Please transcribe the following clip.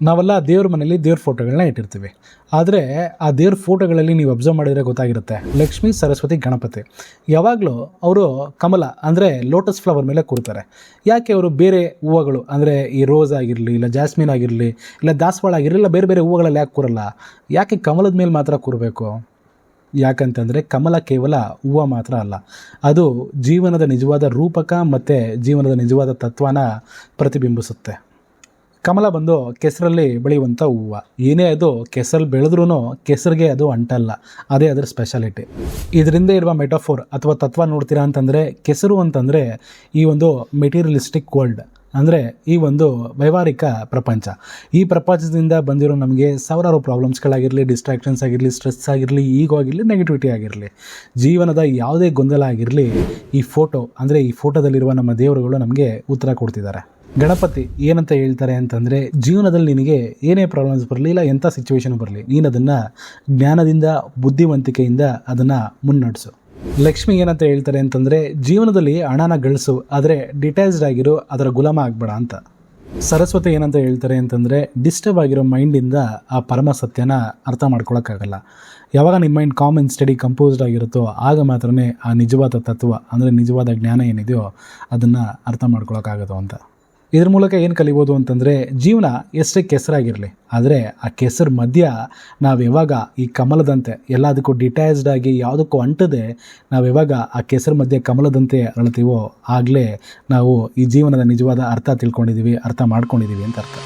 ನಾವೆಲ್ಲ ದೇವ್ರ ಮನೇಲಿ ದೇವ್ರ ಫೋಟೋಗಳನ್ನ ಇಟ್ಟಿರ್ತೀವಿ. ಆದರೆ ಆ ದೇವ್ರ ಫೋಟೋಗಳಲ್ಲಿ ನೀವು ಅಬ್ಸರ್ವ್ ಮಾಡಿದರೆ ಗೊತ್ತಾಗಿರುತ್ತೆ, ಲಕ್ಷ್ಮೀ, ಸರಸ್ವತಿ, ಗಣಪತಿ ಯಾವಾಗಲೂ ಅವರು ಕಮಲ ಅಂದರೆ ಲೋಟಸ್ ಫ್ಲವರ್ ಮೇಲೆ ಕೂರ್ತಾರೆ. ಯಾಕೆ ಅವರು ಬೇರೆ ಹೂವುಗಳು ಅಂದರೆ ಈ ರೋಸ್ ಆಗಿರಲಿ, ಇಲ್ಲ ಜಾಸ್ಮಿನ್ ಆಗಿರಲಿ, ಇಲ್ಲ ದಾಸವಾಳ ಆಗಿರಲಿ, ಇಲ್ಲ ಬೇರೆ ಬೇರೆ ಹೂವುಗಳಲ್ಲಿ ಯಾಕೆ ಕೂರಲ್ಲ? ಯಾಕೆ ಕಮಲದ ಮೇಲೆ ಮಾತ್ರ ಕೂರಬೇಕು? ಯಾಕಂತಂದರೆ ಕಮಲ ಕೇವಲ ಹೂವು ಮಾತ್ರ ಅಲ್ಲ, ಅದು ಜೀವನದ ನಿಜವಾದ ರೂಪಕ ಮತ್ತು ಜೀವನದ ನಿಜವಾದ ತತ್ವನ ಪ್ರತಿಬಿಂಬಿಸುತ್ತೆ. ಕಮಲ ಬಂದು ಕೆಸರಲ್ಲಿ ಬೆಳೆಯುವಂಥ ಹೂವು. ಏನೇ ಅದು ಕೆಸರಲ್ಲಿ ಬೆಳೆದ್ರೂ ಕೆಸರಿಗೆ ಅದು ಅಂಟಲ್ಲ, ಅದೇ ಅದರ ಸ್ಪೆಷಾಲಿಟಿ. ಇದರಿಂದ ಇರುವ ಮೆಟಾಫೋರ್ ಅಥವಾ ತತ್ವ ನೋಡ್ತೀರಾ ಅಂತಂದರೆ, ಕೆಸರು ಅಂತಂದರೆ ಈ ಒಂದು ಮೆಟೀರಿಯಲಿಸ್ಟಿಕ್ ವರ್ಲ್ಡ್, ಅಂದರೆ ಈ ಒಂದು ವ್ಯವಹಾರಿಕ ಪ್ರಪಂಚ. ಈ ಪ್ರಪಂಚದಿಂದ ಬಂದಿರೋ ನಮಗೆ ಸಾವಿರಾರು ಪ್ರಾಬ್ಲಮ್ಸ್ಗಳಾಗಿರಲಿ, ಡಿಸ್ಟ್ರಾಕ್ಷನ್ಸ್ ಆಗಿರಲಿ, ಸ್ಟ್ರೆಸ್ ಆಗಿರಲಿ, ಈಗೋ ಆಗಿರಲಿ, ನೆಗೆಟಿವಿಟಿ ಆಗಿರಲಿ, ಜೀವನದ ಯಾವುದೇ ಗೊಂದಲ ಆಗಿರಲಿ, ಈ ಫೋಟೋ ಅಂದರೆ ಈ ಫೋಟೋದಲ್ಲಿರುವ ನಮ್ಮ ದೇವರುಗಳು ನಮಗೆ ಉತ್ತರ ಕೊಡ್ತಿದ್ದಾರೆ. ಗಣಪತಿ ಏನಂತ ಹೇಳ್ತಾರೆ ಅಂತಂದರೆ, ಜೀವನದಲ್ಲಿ ನಿನಗೆ ಏನೇ ಪ್ರಾಬ್ಲಮ್ಸ್ ಬರಲಿ, ಇಲ್ಲ ಎಂಥ ಸಿಚುವೇಶನ್ ಬರಲಿ, ನೀನು ಅದನ್ನು ಜ್ಞಾನದಿಂದ, ಬುದ್ಧಿವಂತಿಕೆಯಿಂದ ಅದನ್ನು ಮುನ್ನಡೆಸು. ಲಕ್ಷ್ಮಿ ಏನಂತ ಹೇಳ್ತಾರೆ ಅಂತಂದರೆ, ಜೀವನದಲ್ಲಿ ಹಣನ ಗಳಿಸು, ಆದರೆ ಡಿಟ್ಯಾಚ್ಡ್ ಆಗಿರೋ, ಅದರ ಗುಲಾಮ ಆಗಬೇಡ ಅಂತ. ಸರಸ್ವತಿ ಏನಂತ ಹೇಳ್ತಾರೆ ಅಂತಂದರೆ, ಡಿಸ್ಟರ್ಬ್ ಆಗಿರೋ ಮೈಂಡಿಂದ ಆ ಪರಮ ಸತ್ಯನ ಅರ್ಥ ಮಾಡ್ಕೊಳಕ್ಕಾಗಲ್ಲ. ಯಾವಾಗ ನಿಮ್ಮ mind calm and study composed ಆಗಿರುತ್ತೋ ಆಗ ಮಾತ್ರನೇ ಆ ನಿಜವಾದ ತತ್ವ ಅಂದರೆ ನಿಜವಾದ ಜ್ಞಾನ ಏನಿದೆಯೋ ಅದನ್ನು ಅರ್ಥ ಮಾಡ್ಕೊಳಕ್ಕಾಗೋದು ಅಂತ. ಇದ್ರ ಮೂಲಕ ಏನು ಕಲಿಬೋದು ಅಂತಂದರೆ, ಜೀವನ ಎಷ್ಟೇ ಕೆಸರಾಗಿರಲಿ, ಆದರೆ ಆ ಕೆಸರು ಮಧ್ಯ ನಾವು ಯಾವಾಗ ಈ ಕಮಲದಂತೆ ಎಲ್ಲದಕ್ಕೂ ಡಿಟ್ಯಾಚ್ಡ್ ಆಗಿ ಯಾವುದಕ್ಕೂ ಅಂಟದೆ ನಾವು ಯಾವಾಗ ಆ ಕೆಸರು ಮಧ್ಯೆ ಕಮಲದಂತೆ ಅರಳ್ತೀವೋ ಆಗಲೇ ನಾವು ಈ ಜೀವನದ ನಿಜವಾದ ಅರ್ಥ ತಿಳ್ಕೊಂಡಿದ್ದೀವಿ, ಅರ್ಥ ಮಾಡ್ಕೊಂಡಿದ್ದೀವಿ ಅಂತ ಅರ್ಥ.